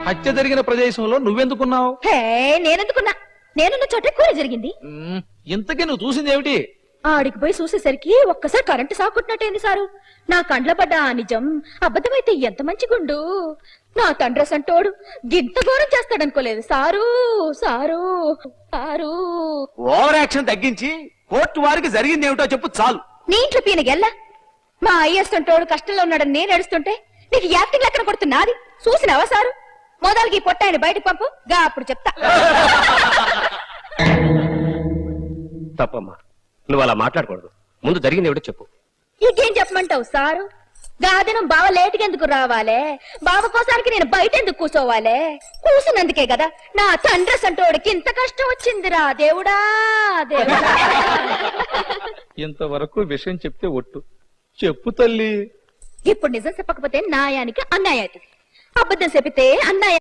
హత్య జరిగిన ప్రదేశంలో నువ్వెందుకున్నావు? హే నేనెందుకున్నా, నేనున్న చోటే కూర జరిగింది. ఇంతకీ నువ్వు చూసింది ఏమిటి? ఆడికి పోయి చూసేసరికి ఒక్కసారి కరెంటు సాకుట్టినట్టేంది సారు. నా కండ్ల పడ్డ ఆ నిజం అబద్ధమైతే ఎంత మంచి గుండు. నా తండ్రి సంటోడు గింత ఘోరం చేస్తాడనుకోలేదు sir. Sir sir over action తగ్గించి కోర్టు వారికి జరిగింది ఏమిటో చెప్పు చాలు. నీ ఇంట్లో పీనగెల్ల మా అయ్యేస్తుంటోడు కష్టంలో ఉన్నాడని నేను ఏడుస్తుంటే నీకు యాక్టింగ్ లెక్కన కొడుతున్నది చూసినావా సారు? మొదలకి ఈ పొట్టాయన బయటకు పంపు గా అప్పుడు చెప్తా. తప్పమ్మా, నువ్వు అలా మాట్లాడకూడదు. ముందు జరిగింది ఏమిటో చెప్పు. ఇంకేం చెప్పమంటావు సారు? గాదినం బావ లేటుగా ఎందుకు రావాలే? బావ కోసానికి నేను బయట ఎందుకు కూర్చోవాలే? కూసునందుకే కదా నా తండ్రి సంటోడికి ఇంత కష్టం వచ్చిందిరా దేవుడా దేవుడా. ఇంతవరకు విషయం చెప్తే ఒట్టు చెప్పు తల్లి. ఇప్పుడు నిజం చెప్పకపోతే న్యాయానికి అన్యాయం అవుతుంది, అబద్ధం చెబితే అన్యాయం.